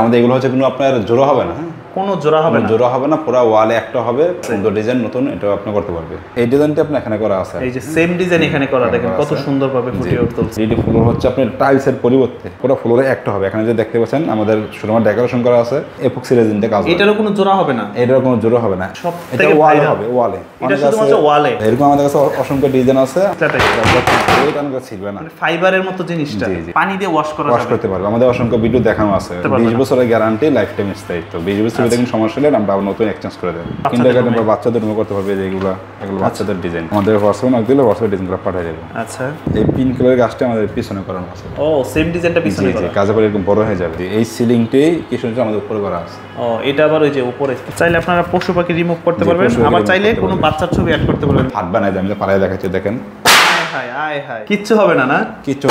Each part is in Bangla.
আমাদের এগুলো হচ্ছে কোনো আপনার জোড়া হবে না, কোনো জোড়া হবে না, জোড়া হবে না, পুরো ওয়ালে একটা হবে, সুন্দর ডিজাইন নতুন, এটা আপনি করতে পারবে। এই ডিজাইনটা আপনি এখানে করা আছে, এই যে সেম ডিজাইন এখানে করা, দেখেন কত সুন্দরভাবে ফুটিয়ে উঠছে। 3D ফ্লোর হচ্ছে আপনার টাইলসের পরিবর্তে পুরো ফ্লোরে একটা হবে। এখানে যে দেখতে পাচ্ছেন আমাদের শুধুমাত্র ডেকোরেশন করা আছে, এপক্সি রেজিনতে কাজ হবে। এটারও কোনো জোড়া হবে না, এটারও কোনো জোড়া হবে না, এটা ওয়ালে হবে, ওয়ালে। এটা শুধুমাত্র ওয়ালে। এরকম আমাদের কাছে অসংখ্য ডিজাইন আছে, এটা আমাদের ছিলবে না, ফাইবারের মতো জিনিসটা পানি দিয়ে ওয়াশ করতে পারবে। আমাদের অসংখ্য ভিডিও দেখানো আছে, 20 বছরের গ্যারান্টি, লাইফ টাইম স্থায়িত্ব। 20 বছরের দেখুন সমস্যা হলে আমরা আবার নতুন এক্সচেঞ্জ করে দেব। কিন্ডারগার্টেন বা বাচ্চাদের রুমে করতে পারবে, এগুলো বাচ্চাদের ডিজাইন। আমাদের হোয়াটসঅ্যাপে নক দিলে হোয়াটসঅ্যাপে ডিজাইনগুলো পাঠিয়ে দেব। আচ্ছা, এই পিঙ্ক কালারের গাছটা আমাদের পিছনে করানো আছে। ও সেম ডিজাইনটা পিছনে করা, কাজে পরে এরকম বড় হয়ে যাবে। এই সিলিংটাই কিছু আমাদের উপরে করা আছে। ও এটা আবার ওই যে উপরে চাইলে আপনারা পশু পাখি রিমুভ করতে পারবেন, আবার চাইলে কোনো বাচ্চার ছবি অ্যাড করতে পারবেন। ফাটবে না, আমি পাড়ায় দেখাচ্ছি, দেখেন কিচ্ছু হবে না, কিচ্ছু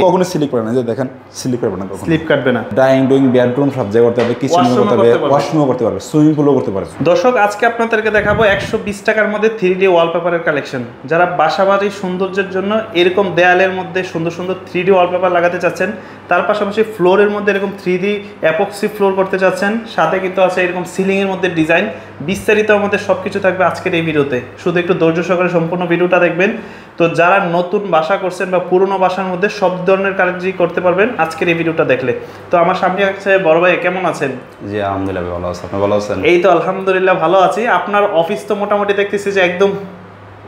কখনো স্লিপ করে না, যে দেখেন স্লিপ করবে না, কখনো স্লিপ কাটবে না। ডাইনিং রুম, বেডরুম সব জায়গায় করতে পারবে, কিচেনে করতে পারবে, ওয়াশরুমও করতে পারবে, সুইমিং পুলও করতে পারবে। দর্শক, আজকে আপনাদেরকে দেখাবো 120 টাকার মধ্যে 3D ওয়ালপেপারের কালেকশন। যারা বাসাবাড়ির সৌন্দর্যের জন্য এরকম দেয়ালের মধ্যে সুন্দর সুন্দর 3D ওয়ালপেপার লাগাতে চাচ্ছেন, তার পাশাপাশি ফ্লোরের মধ্যে এরকম 3D অ্যাপক্সি ফ্লোর করতে চাচ্ছেন, সাথে কিন্তু আছে এরকম সিলিংয়ের মধ্যে ডিজাইন, বিস্তারিত আমাদের সব কিছু থাকবে আজকের এই ভিডিওতে। শুধু একটু ধৈর্য সহকারে সম্পূর্ণ ভিডিওটা দেখবেন। তো যারা নতুন বাসা করছেন বা পুরনো বাসার মধ্যে সব ধরনের কাজই করতে পারবেন আজকের এই ভিডিওটা দেখলে। তো আমার সামনে আছে বড় ভাই, কেমন আছেন? জি আলহামদুলিল্লাহ ভালো আছি, আপনি ভালো আছেন? এই তো আলহামদুলিল্লাহ ভালো আছি। আপনার অফিস তো মোটামুটি দেখতেছি যে একদম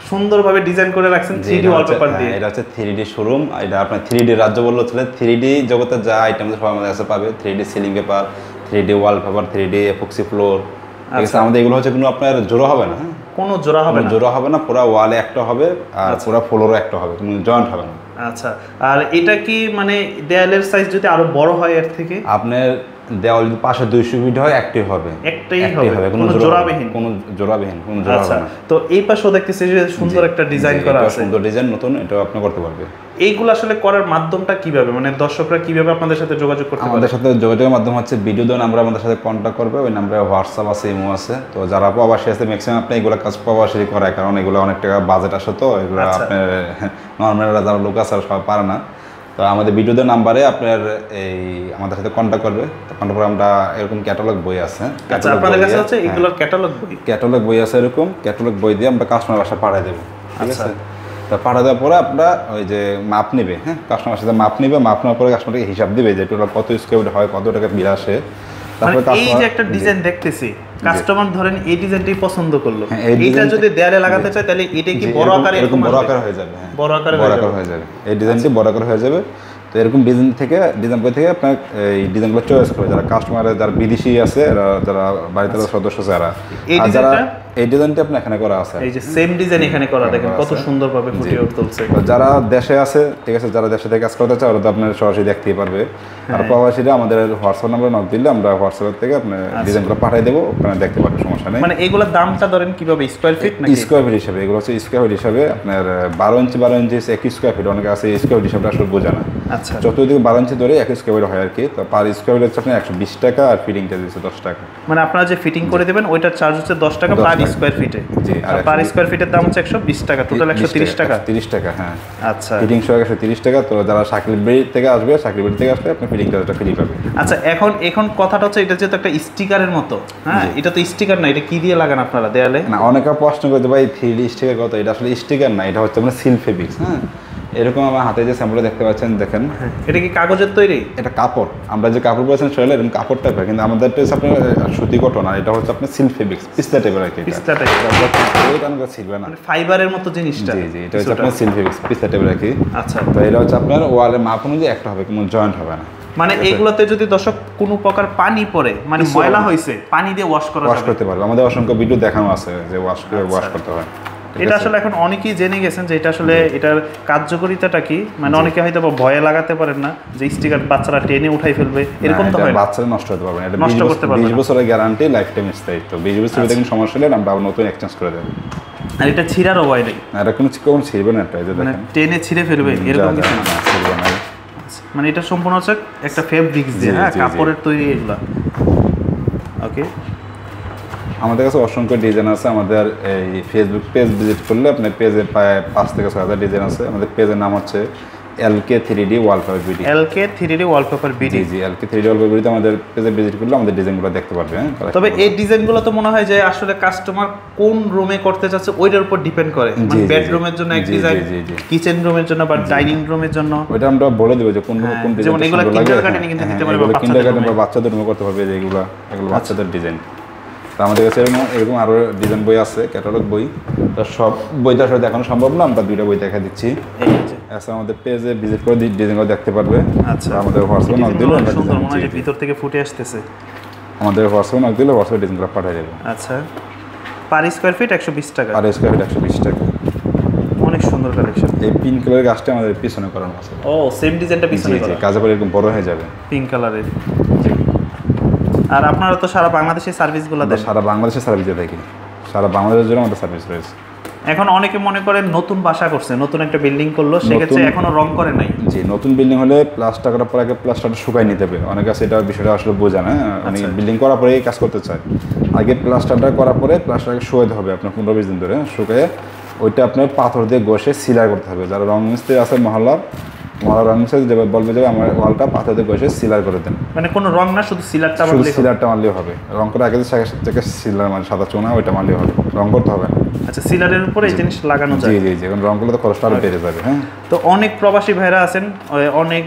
সুন্দরভাবে ডিজাইন করে রাখছেন 3D ওয়ালপেপার দিয়ে। এটা হচ্ছে 3D শোরুম, এটা আপনার 3D রাজ্য বললো চলে। 3D জগতে যা আইটেম সব আমাদের কাছে পাবে, 3D ceiling paper, 3D wallpaper, 3D epoxy floor. আমাদের এগুলো হচ্ছে কোনো আপনার জোড়া হবে না, কোনো জোড়া হবে না, জোড়া হবে না, পুরো ওয়ালে একটা হবে আর পুরো ফ্লোরে একটা হবে, কোনো জয়েন্ট হবে না। আচ্ছা, আর এটা কি মানে দেয়ালের সাইজ যদি আরো বড় হয় এর থেকে? আপনার দেওয়াল যদি পাশে 200 ফিট হয় একটাই হবে, একটাই হবে, কোনো জোড়াবিহীন, কোনো জোড়াবিহীন, কোনো জোড়া হবে না। তো এই পাশেও দেখতেছি যে সুন্দর একটা ডিজাইন করা আছে, সুন্দর ডিজাইন নতুন, এটা আপনি করতে পারবে। এইগুলো আসলে করার মাধ্যমটা কিভাবে, মানে দর্শকরা কিভাবে আপনাদের সাথে যোগাযোগ করতে পারে? আমাদের সাথে যোগাযোগের মাধ্যম হচ্ছে ভিডিও দেন, আমরা আমাদের সাথে কন্ট্যাক্ট করবে, ওই নম্বরে হোয়াটসঅ্যাপ আছে, ইমো আছে। তো যারা প্রবাসী আছে ম্যাক্সিমাম আপনি এগুলো কাজ প্রবাসী করায়, কারণ এগুলো অনেক টাকা বাজেট আসে, তো এগুলো আপনার নর্মাল যারা লোক আছে সবাই পারে না। তো আমাদের ভিডিওদের নাম্বারে আপনার এই আমাদের সাথে কন্ট্যাক্ট করবে, কন্ট্যাক্ট করে আমরা এরকম ক্যাটালগ বই আছে, আপনাদের কাছে আছে এগুলোর ক্যাটালগ বই আছে, এরকম ক্যাটালগ বই দিয়ে আমরা কাস্টমার বাসা পাঠিয়ে দেবো, ঠিক আছে? তো পাঠিয়ে দেওয়ার পরে আপনারা ওই যে মাপ নেবে, কাস্টমার সাথে মাপ নেবে, মাপ নেওয়ার পরে কাস্টমারকে হিসাব দিবে যে টোটাল কত স্কোয়ার হয়, কত টাকা বিল আসে। তারপরে এই যে একটা ডিজাইন দেখতেছি, কাস্টমার ধরেন এই ডিজাইনটাই পছন্দ করলো, এটা যদি দেয়ালে লাগাতে চায় তাহলে এটা কি বড় আকারে এরকম বড় আকার হয়ে যাবে, বড় আকার হয়ে যাবে, এই ডিজাইনটি বড় আকার হয়ে যাবে। তো এরকম ডিজাইন বই থেকে আপনার এই ডিজাইনগুলো চয়েস করবে, যারা কাস্টমার, যারা বিদেশি আছে, যারা বাড়িতে সদস্য, যারা এই ডিজাইনটা আপনি এখানে করা আছে, এই যে সেম ডিজাইন এখানে করা, দেখেন কত সুন্দরভাবে ফুটিয়ে উঠছে। যারা দেশে আছে, ঠিক আছে, যারা দেশে থেকে কাজ করতে চায় ওরা তো আপনার সরাসরি দেখতেই পারবে। আর প্রবাসীরা আমাদের হোয়াটসঅ্যাপ নাম্বার নক দিলে আমরা হোয়াটসঅ্যাপ থেকে আপনার ডিজাইনগুলো পাঠিয়ে দেবো, ওখানে দেখতে পারবে, সমস্যা নেই। মানে এগুলোর দামটা ধরেন কিভাবে, স্কয়ার ফিট নাকি? স্কয়ার ফিট হিসাবে, এগুলো হচ্ছে স্কয়ার ফিট হিসাবে। আপনার 12 ইঞ্চি 1 স্কয়ার ফিট, অনেকে আছে স্কয়ার ফিট হিসাবে আসলে বোঝে না। আচ্ছা, যতদিকে 12 ইঞ্চি ধরে 1 স্কয়ার ফিট হয় আর কি। তো পার স্কয়ার ফিট হচ্ছে আপনার 120 টাকা, আর ফিটিং চার্জ হচ্ছে 10 টাকা। মানে আপনারা যে ফিটিং করে দেবেন ওইটার চার্জ হচ্ছে 10 টাকা পার স্কয়ার ফিটে। জি, আর পার স্কয়ার ফিটের দাম হচ্ছে 120 টাকা, টোটাল 130 টাকা। 30 টাকা, হ্যাঁ। আচ্ছা, ফিটিং সহ 130 টাকা। তো যারা সাকিলবাড়ি থেকে আসবে, সাকিলবাড়ি থেকে আসলে আপনি ফিটিং চার্জটা ফ্রি পাবেন। আচ্ছা, এখন কথাটা হচ্ছে এটা যেহেতু একটা স্টিকারের মতো, হ্যাঁ, এটা তো স্টিকার না, এটা কি দিয়ে লাগান আপনারা দেয়ালে? না, অনেকে প্রশ্ন করতে ভাই 3D স্টিকার কত, এটা আসলে স্টিকার না, এটা হচ্ছে আপনার সিল ফেব্রিক্স। হ্যাঁ, এরকম আমার হাতে যে স্যাম্পল দেখতে পাচ্ছেন, দেখেন এটা কি কাগজের তৈরি? এটা কাপড়, আমরা যে কাপড় পরেছেন শরীরে এরকম কাপড় টাইপের, কিন্তু আমাদের আপনার সুতি কটন, আর এটা হচ্ছে আপনার সিল ফেব্রিক্স, পিস্তা টাইপের আর কি। পিস্তা টাইপের, এটা আমরা ছিলবে না, ফাইবারের মতো জিনিসটা। জি জি, এটা হচ্ছে আপনার সিল ফেব্রিক্স, পিস্তা টাইপের আর কি। আচ্ছা, তো এটা হচ্ছে আপনার ওয়ালে মাপ অনুযায়ী একটা হবে, কোনো জয়েন্ট হবে না। মানে এগুলোতে যদি দর্শক কোনো প্রকার পানি পড়ে, মানে ময়লা হয়েছে, পানি দিয়ে ওয়াশ করতে পারবে। আমাদের অসংখ্য ভিডিও দেখানো আছে যে ওয়াশ করতে হয়। এটা আসলে এখন অনেকেই জেনে গেছেন যে এটা আসলে এটার কার্যকারিতাটা কি, মানে অনেকে হয়তো ভয়ে লাগাতে পারেন না যে স্টিকার বাচ্চারা টেনে উঠাই ফেলবে, এরকম তো হয় না, বাচ্চারা নষ্ট করতে পারবে না, এটা নষ্ট করতে পারবে না। 20 বছরের গ্যারান্টি, লাইফ টাইম স্থায়িত্ব। 20 বছরের দেখুন সমস্যা হলে আমরা আবার নতুন এক্সচেঞ্জ করে দেব। আর এটা ছিঁড়ারও ভয় নেই, না, এটা কোনো ছিঁড়বে না, এটা দেখেন মানে টেনে ছিঁড়ে ফেলবে এরকম কিছু না, ছিঁড়বে না। মানে এটা সম্পূর্ণ হচ্ছে একটা ফেব্রিক্স দিয়ে, হ্যাঁ, কাপড়ের তৈরি এগুলা। ওকে, আমাদের কাছে অসংখ্য ডিজাইন আছে। আমাদের এই ফেসবুক পেজ ভিজিট করলে আপনার পেজে প্রায় 5 থেকে 6 হাজার ডিজাইন আছে। আমাদের পেজের নাম হচ্ছে LK 3D wallpaper BD. LK 3D wallpaper BD. জি LK 3D ওয়ালপেপার বিডিতে আমাদের পেজে ভিজিট করলে আমাদের ডিজাইনগুলো দেখতে পারবে। তবে এই ডিজাইনগুলো তো মনে হয় যে আসলে কাস্টমার কোন রুমে করতে চাচ্ছে ওইটার উপর ডিপেন্ড করে, মানে বেডরুমের জন্য এক ডিজাইন, কিচেন রুমের জন্য বা ডাইনিং রুমের জন্য ওইটা আমরা বলে দেব যে কোন ডিজাইন, যেমন এগুলো কিন্ডারগার্টেনে কিন্তু দিতে পারবে, কিন্ডারগার্টেন বা বাচ্চাদের রুমে করতে পারবে, এগুলো বাচ্চাদের ডিজাইন। তো আমাদের কাছে এরকম আরো ডিজাইন বই আছে, ক্যাটালগ বই। তো সব বইটা আসলে দেখানো সম্ভব না, আমরা দুইটা বই দেখা দিচ্ছি। আচ্ছা, আমাদের পেজে ভিজিট করে ডিজাইনগুলো দেখতে পারবে। আচ্ছা, আমাদের হোয়াটসঅ্যাপে নক দিলে সুন্দর মনে হয় যে ভিতর থেকে ফুটে আসতেছে। আমাদের হোয়াটসঅ্যাপে নক দিলে হোয়াটসঅ্যাপে ডিজাইনগুলো পাঠিয়ে দেব। আচ্ছা, পার স্কয়ার ফিট 120 টাকা। পার স্কয়ার ফিট 120 টাকা। অনেক সুন্দর কালেকশন। এই পিঙ্ক কালারের গাছটা আমাদের পিছনে করানো আছে। ও, সেম ডিজাইনটা পিছনে করা। জি, কাজে পরে এরকম বড় হয়ে যাবে, পিঙ্ক কালারের। আর আপনারা তো সারা বাংলাদেশে সার্ভিসগুলো দেন? সারা বাংলাদেশে সার্ভিস দিয়ে থাকি, সারা বাংলাদেশের জন্য আমাদের সার্ভিস রয়েছে। এখন অনেকে মনে করেন নতুন বাসা করছে, নতুন একটা বিল্ডিং করলো, সেক্ষেত্রে এখনো রং করে নাই। জি, নতুন বিল্ডিং হলে প্লাস্টার করার পর আগে প্লাস্টারটা শুকাই নিতে হবে। অনেক কাছে এটা বিষয়টা আসলে বোঝা না, অনেক বিল্ডিং করার পরেই কাজ করতে চায়। আগে প্লাস্টারটা করার পরে প্লাস্টারকে শুকাইতে হবে আপনার 15-20 দিন ধরে। শুকিয়ে ওইটা আপনার পাথর দিয়ে ঘষে সিলার করতে হবে। যারা রং মিস্ত্রি আছে মহল্লার রং মিস্ত্রি বলবে যে আমার ওয়ালটা পাথর দিয়ে ঘষে সিলার করে দেন। মানে কোনো রং না, শুধু সিলারটা শুধু সিলারটা মারলেই হবে। রং করে আগে থেকে সিলার মানে সাদা চুনা ওইটা মারলেই হবে, রং করতে হবে না। আচ্ছা, সিলারের উপরে এই জিনিস লাগানো যায়? জি, এখন রং করলে তো খরচটা আরো বেড়ে যাবে। হ্যাঁ, তো অনেক প্রবাসী ভাইরা আছেন, অনেক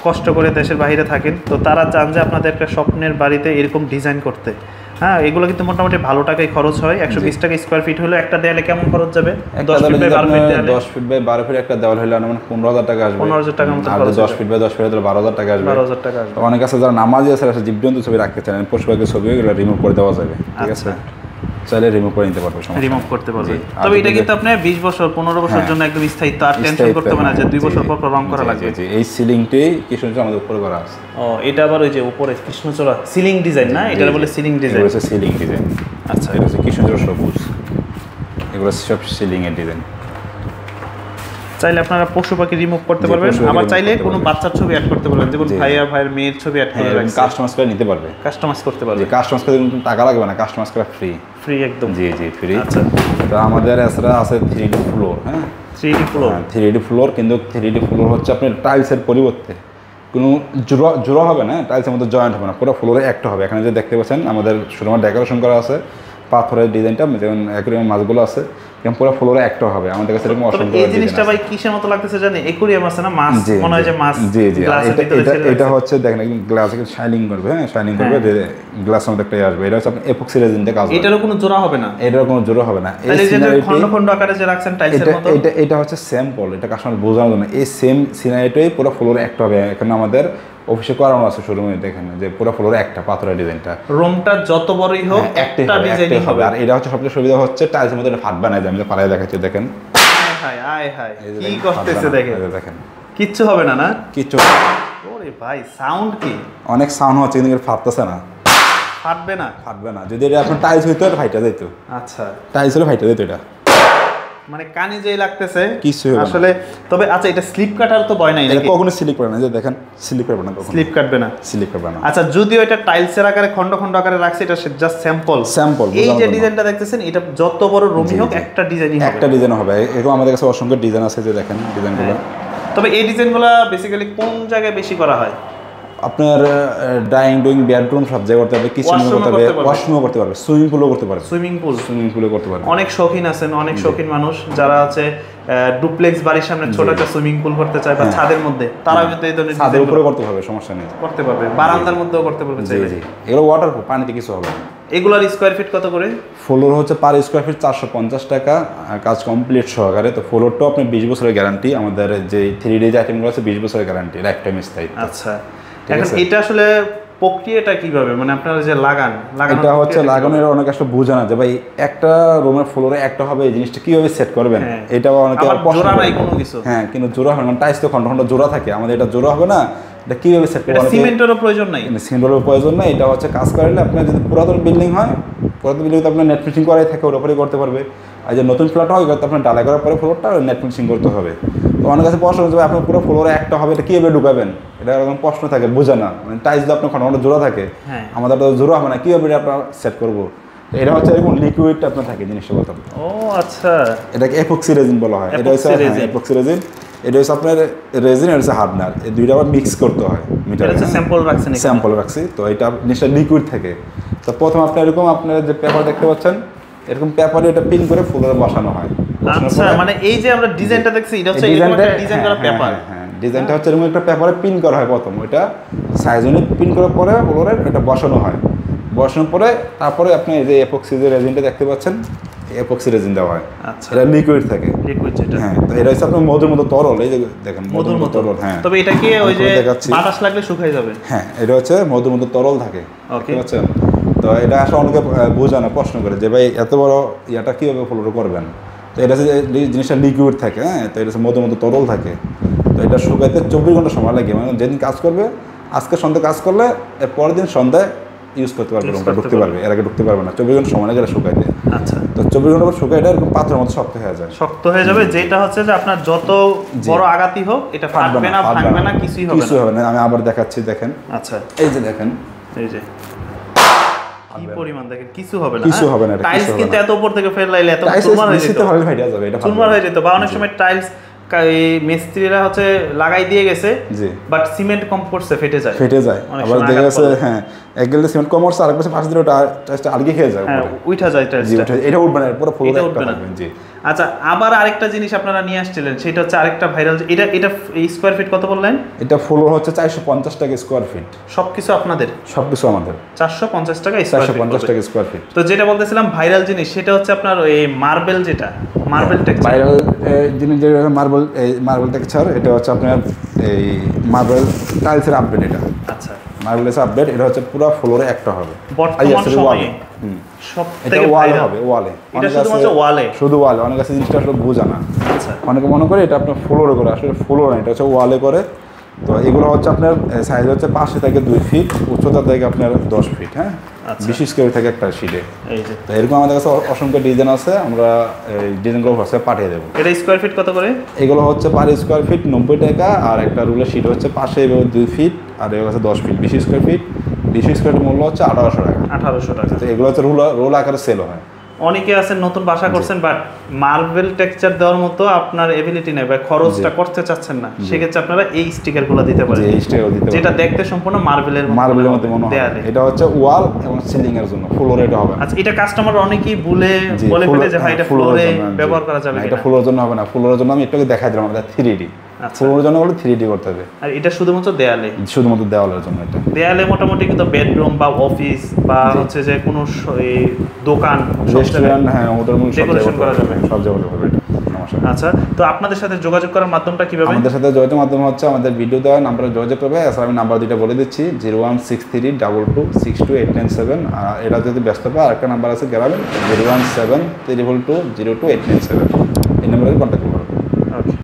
কষ্ট করে দেশের বাইরে থাকেন, তো তারা চান যে আপনাদের একটা স্বপ্নের বাড়িতে এরকম ডিজাইন করতে। হ্যাঁ, এগুলো কিন্তু মোটামুটি ভালো টাকায় খরচ হয়। 120 টাকা স্কয়ার ফিট হলে একটা দেয়ালে কেমন খরচ যাবে? 10 ফিট বাই 12 ফিট দেয়ালে 10 ফিট বাই 12 ফিট একটা দেওয়াল হলে মানে 15,000 টাকা আসবে। 15,000 টাকার মতো খরচ। 10 ফিট বাই 10 ফিট হলে 12,000 টাকা আসবে। 12,000 টাকা আসবে। অনেক আছে যারা নামাজি আছে জীবজন্তু ছবি রাখতে চান, পশু পাখির ছবি, এগুলো রিমুভ করে দেওয়া যাবে। ঠিক আছে, চাইলে রিমুভ করে নিতে পারবে, রিমুভ করতে পারবে। তবে এটা কিন্তু আপনি 20 বছর 15 বছরের জন্য একদম স্থায়িত্ব, আর টেনশন করতে হবে না যে 2 বছর পর রং করা লাগবে। জি, এই সিলিংটি কৃষ্ণচূড়া আমাদের উপরে করা আছে। ও, এটা আবার ওই যে উপরে কৃষ্ণচূড়া সিলিং ডিজাইন না, এটা বলে সিলিং ডিজাইন। এটা হচ্ছে সিলিং ডিজাইন। আচ্ছা, এটা হচ্ছে কৃষ্ণচূড়া সবুজ, এগুলো সব সিলিং এর ডিজাইন। চাইলে আপনারা পশু পাখি রিমুভ করতে পারবেন, আবার চাইলে কোনো বাচ্চার ছবি অ্যাড করতে পারবেন, যেমন ভাইয়ের মেয়ের ছবি অ্যাড করে রাখছেন, কাস্টমাইজ করে নিতে পারবে, কাস্টমাইজ করতে পারবে। কাস্টমাইজ করে কোনো টাকা লাগবে না, কাস্টমাইজ করা ফ্রি একদম। জি, ফ্রি। আচ্ছা, তো আমাদের এছাড়া আছে 3D ফ্লোর। হ্যাঁ, 3D ফ্লোর। 3D ফ্লোর, কিন্তু 3D ফ্লোর হচ্ছে আপনার টাইলসের পরিবর্তে কোনো জোড়া হবে না, টাইলসের মধ্যে জয়েন্ট হবে না, পুরো ফ্লোরে একটা হবে। এখানে যে দেখতে পাচ্ছেন আমাদের শুধুমাত্র ডেকোরেশন করা আছে, পাথরের ডিজাইনটা যেমন অ্যাকুরিয়াম মাছগুলো আছে, এরকম পুরো ফ্লোরে একটা হবে। আমাদের কাছে এরকম অসংখ্য। এই জিনিসটা ভাই কিসের মতো লাগতেছে জানেন? অ্যাকুরিয়াম আছে না, মাছ মনে হয় যে মাছ। জি, এটা হচ্ছে দেখেন একদম গ্লাসে শাইনিং করবে। হ্যাঁ, শাইনিং করবে, গ্লাসের মধ্যে একটা আসবে। এটা হচ্ছে আপনি এপক্সি রেজিন দিয়ে কাজ হবে। এটারও কোনো জোড়া হবে না? এটার কোনো জোড়া হবে না। এই যে খন্ড খন্ড আকারে যে রাখছেন টাইলসের মতো, এটা হচ্ছে স্যাম্পল, এটা কাস্টমার বোঝানোর জন্য। এই সেম সিনারিটাই পুরো ফ্লোরে একটা হবে। এখানে আমাদের অফিসে করানো আছে শোরুমে, দেখেন যে পুরো ফ্লোরে একটা পাথরের ডিজাইনটা। রুমটা যত বড়ই হোক একটা ডিজাইনই হবে। আর এটা হচ্ছে সবচেয়ে সুবিধা হচ্ছে টাইলসের মধ্যে ফাটবে না। আমি পালায় দেখাচ্ছি, দেখেন হায় কি করতেছে দেখেন, কিচ্ছু হবে না, না কিচ্ছু। ওরে ভাই, সাউন্ড কি অনেক সাউন্ড হচ্ছে, কিন্তু ফাটতেছে না, ফাটবে না। যদি এটা এখন টাইলস হইতো ফাইটা যেত। আচ্ছা, টাইলস হলে ফাইটা যেত। এটা মানে কানে যেই লাগতেছে কিছু আসলে। তবে আচ্ছা, এটা স্লিপ কাটার তো ভয় নাই নাকি? কখনো স্লিপ করে না, যে দেখেন স্লিপ করবে না, স্লিপ কাটবে না, স্লিপ করবে না। আচ্ছা, যদিও এটা টাইলসের আকারে খন্ড খন্ড আকারে রাখছে, এটা জাস্ট স্যাম্পল। এই যে ডিজাইনটা দেখতেছেন, এটা যত বড় রুমই হোক একটা ডিজাইনই হবে, একটা ডিজাইন হবে। এরকম আমাদের কাছে অসংখ্য ডিজাইন আছে, যে দেখেন ডিজাইনগুলো। তবে এই ডিজাইনগুলো বেসিক্যালি কোন জায়গায় বেশি করা হয়? আপনার ডাইনিং রুম, বেডরুম সব জায়গায় করতে হবে, কিচেনে করতে হবে, ওয়াশরুমও করতে পারবে, সুইমিং পুলও করতে পারবে। সুইমিং পুলে করতে পারবে। অনেক শৌখিন আছেন, অনেক শৌখিন মানুষ যারা আছে ডুপ্লেক্স বাড়ির সামনে ছোট একটা সুইমিং পুল করতে চায়, বা ছাদের মধ্যে, তারা কিন্তু এই ধরনের ছাদের উপরে করতে পারবে, সমস্যা নেই, করতে পারবে। বারান্দার মধ্যেও করতে পারবে চাইলে। এগুলো ওয়াটারপ্রুফ, পানিতে কিছু হবে না। এগুলার স্কয়ার ফিট কত করে? ফ্লোর হচ্ছে পার স্কয়ার ফিট 450 টাকা, কাজ কমপ্লিট সহকারে। তো ফ্লোরটাও আপনি 20 বছরের গ্যারান্টি। আমাদের যে 3D যে আইটেমগুলো আছে 20 বছরের গ্যারান্টি, লাইফ টাইম স্থায়িত্ব। আচ্ছা, এখন এটা আসলে প্রক্রিয়াটা কিভাবে, মানে আপনারা যে লাগানো এটা হচ্ছে লাগানোর অনেক একটা বোঝা না যে ভাই একটা রুমের ফ্লোরে একটা হবে, এই জিনিসটা কিভাবে সেট করবেন, এটাও অনেকে জোড়া নাই কোনো কিছু। হ্যাঁ, কিন্তু জোড়া হয় না, টাইলস তো খন্ড খন্ড জোড়া থাকে, আমাদের এটা জোড়া হবে না। এটা কিভাবে সেট করবেন? সিমেন্টেরও প্রয়োজন নাই, সিমেন্টেরও প্রয়োজন নাই। এটা হচ্ছে কাজ করলে আপনার যদি পুরাতন বিল্ডিং হয়, পুরাতন বিল্ডিংতে আপনার নেট ফিনিশিং করাই থাকে, ওর উপরেই করতে পারবে। আর যে নতুন ফ্ল্যাট হয়, আপনার ডালাই করার পরে ফ্লোরটা নেট ফিনিশিং করতে হবে। তো অনেক কাছে প্রশ্ন হচ্ছে আপনার পুরো ফ্লোরে একটা হবে, এটা কীভাবে ঢুকাবেন? এটা এরকম প্রশ্ন থাকে, বোঝে না। মানে টাইলস আপনার খন্ড জোড়া থাকে, আমাদের তো জোড়া হবে না, কীভাবে এটা আপনার সেট করবো? এটা হচ্ছে এরকম লিকুইড আপনার থাকে জিনিসটা কথা। ও আচ্ছা, এটাকে এপক্সি রেজিন বলা হয়। এটা হচ্ছে এপক্সি রেজিন। এটা হচ্ছে আপনার রেজিন, এটা হচ্ছে হার্ডনার, এই দুইটা আবার মিক্স করতে হয় মিটারে। এটা হচ্ছে স্যাম্পল রাখছেন এখানে। স্যাম্পল রাখছি, তো এটা জিনিসটা লিকুইড থাকে। তো প্রথম আপনি এরকম আপনার যে পেপার দেখতে পাচ্ছেন, এরকম পেপারে এটা পিন করে ফ্লোরে বসানো হয়। বসানোর আচ্ছা, পরে মানে এই যে আমরা ডিজাইনটা দেখছি এটা হচ্ছে এরকম একটা ডিজাইন করা পেপার। হ্যাঁ, ডিজাইনটা হচ্ছে এরকম একটা পেপারে পিন করা হয় প্রথম, ওইটা সাইজ অনুযায়ী পিন করার পরে ফ্লোরে এটা বসানো হয়। বসানোর পরে তারপরে আপনি এই যে এপক্সি যে রেজিনটা দেখতে পাচ্ছেন, এপক্সি রেজিন দেওয়া হয়। আচ্ছা, এটা লিকুইড থাকে, লিকুইড যেটা। হ্যাঁ। তো এটা হচ্ছে আপনার মধুর মতো তরল, এই যে দেখেন মধুর মতো তরল, হ্যাঁ। তবে এটা কি ওই যে দেখাচ্ছি, বাতাস লাগলে শুকিয়ে যাবে? হ্যাঁ, এটা হচ্ছে মধুর মতো তরল থাকে, ওকে। ঠিক আছে। তো এটা আসলে অনেকে বোঝে না, প্রশ্ন করে যে ভাই এত বড় ইয়াটা কীভাবে ফ্লোরে করবেন। তো এটা হচ্ছে জিনিসটা লিকুইড থাকে, হ্যাঁ। তো এটা হচ্ছে মধুর মতো তরল থাকে। তো এটা শুকাইতে 24 ঘন্টা সময় লাগে, মানে যেদিন কাজ করবে, আজকে সন্ধ্যায় কাজ করলে এর পরের দিন সন্ধ্যায় ইউজ করতে পারবে, ঢুকতে পারবে, এর আগে ঢুকতে পারবে না। 24 ঘন্টা সময় লাগে এটা শুকাইতে। আচ্ছা, তো 24 ঘন্টা পর শুকাই এটা এরকম পাত্রের মতো শক্ত হয়ে যায়, শক্ত হয়ে যাবে, যেটা হচ্ছে যে আপনার যত বড় আঘাতই হোক এটা ফাটবে না, ভাঙবে না, কিছুই হবে না। আমি আবার দেখাচ্ছি, দেখেন। আচ্ছা, এই যে দেখেন, এই যে কি পরিমাণ দেখেন, কিছু হবে না, কিছু হবে না, এটা টাইলস কিছু হবে কিন্তু না। এত উপর থেকে ফেলাইলে এত টাইলস চুরমার হয়ে যেত, নিশ্চিত ভাবে ফেটে যাবে, এটা চুরমার হয়ে যেত। বা অনেক সময় টাইলস এই মিস্ত্রিরা হচ্ছে লাগাই দিয়ে গেছে, জি, বাট সিমেন্ট কম পড়ছে, ফেটে যায়, ফেটে যায়। আবার দেখা গেছে, হ্যাঁ, এক গেলে সিমেন্ট কম হচ্ছে, আরেক পাশে পাশ দিলে ওটা টাইলসটা আলগি খেয়ে যায়, হ্যাঁ, উঠা যায় জি, টাইলসটা, এটা উঠবে না, পুরো ফ্লোরে এটা একটা উঠবে না। থাকবে, জি। আচ্ছা, আবার আরেকটা জিনিস আপনারা নিয়ে আসছিলেন, সেটা হচ্ছে আরেকটা ভাইরাল, এটা এটা স্কোয়ার ফিট কত বললেন? এটা ফ্লোর হচ্ছে 450 টাকা স্কোয়ার ফিট, সবকিছু আপনাদের সবকিছু আমাদের 450 টাকা স্কোয়ার 450 ফিট। টাকা স্কোয়ার ফিট। তো যেটা বলতেছিলাম ভাইরাল জিনিস, সেটা হচ্ছে আপনার ওই মার্বেল, যেটা মার্বেল টেক্সচার। ভাইরাল জিনিস যে মার্বেল, এই মার্বেল টেক্সচার, এটা হচ্ছে আপনার এই মার্বেল টাইলসের আপডেট। এটা আচ্ছা, মার্বেলের আপডেট, এটা হচ্ছে পুরো ফ্লোরে একটা হবে বর্তমান সময়ে এটা সবথেকে ওয়ালে ভাইরাল হবে, ওয়ালে। এটা শুধুমাত্র ওয়ালে, শুধু ওয়ালে, অনেক কাছে জিনিসটা আসলে বোঝা না। আচ্ছা, অনেকে মনে করে এটা আপনার ফ্লোরে করে, আসলে ফ্লোর না, এটা হচ্ছে ওয়ালে করে। তো এগুলো হচ্ছে আপনার সাইজ হচ্ছে 5 থেকে 2 ফিট, উচ্চতা থেকে আপনার 10 ফিট, হ্যাঁ। আচ্ছা। 20 স্কোয়ার থাকে একটা শিটে। এই যে তো এরকম আমাদের কাছে অসংখ্য ডিজাইন আছে, আমরা এই ডিজাইনগুলো হোয়াটসঅ্যাপে পাঠিয়ে দেবো। এটা স্কোয়ার ফিট কত করে? এগুলো হচ্ছে পার স্কোয়ার ফিট 90 টাকা, আর একটা রুলের শিট হচ্ছে পাশে এভাবে 2 ফিট, আর এগুলো হচ্ছে 10 ফিট। 20 স্কোয়ার ফিট, 20 স্কোয়ার মূল্য হচ্ছে 1800 টাকা। 1800 টাকা। তো এগুলো হচ্ছে রোল আকারে সেল হয়। অনেকে আছেন নতুন বাসা করছেন, বাট মার্বেল টেক্সচার দেওয়ার মতো আপনার এবিলিটি নেই বা খরচটা করতে চাচ্ছেন না, সেক্ষেত্রে আপনারা এই স্টিকারগুলো দিতে পারেন, যেটা দেখতে সম্পূর্ণ মার্বেলের মতো মনে হয়। এটা হচ্ছে ওয়াল এবং সিলিং এর জন্য, ফ্লোরে এটা হবে না। আচ্ছা, এটা কাস্টমার অনেকেই বলে ফেলে যে ভাই এটা ফ্লোরে ব্যবহার করা যাবে, এটা ফ্লোরের জন্য হবে না। ফ্লোরের জন্য আমি একটু দেখাই দিলাম, আমাদের 3D। ফ্লোরের জন্য বলে 3D করতে হবে, আর এটা শুধুমাত্র দেয়ালে, শুধুমাত্র দেওয়ালের জন্য। এটা দেয়ালে মোটামুটি কিন্তু বেডরুম বা অফিস বা হচ্ছে যে কোনো দোকান, রেস্টুরেন্ট, হ্যাঁ, হোটেল, ডেকোরেশন করা যাবে, সব জায়গায় হবে এটা, সমস্যা নেই। আচ্ছা, তো আপনাদের সাথে যোগাযোগ করার মাধ্যমটা কিভাবে? আমাদের সাথে যোগাযোগের মাধ্যম হচ্ছে আমাদের ভিডিও দেওয়া নাম্বারে যোগাযোগ করবে। এছাড়া আমি নাম্বার দুইটা বলে দিচ্ছি, 016322622897। আর এটা যদি ব্যস্ত পায়, আরেকটা নাম্বার আছে গ্রামের 01722022897, এই নাম্বারে কন্ট্যাক্ট করবে।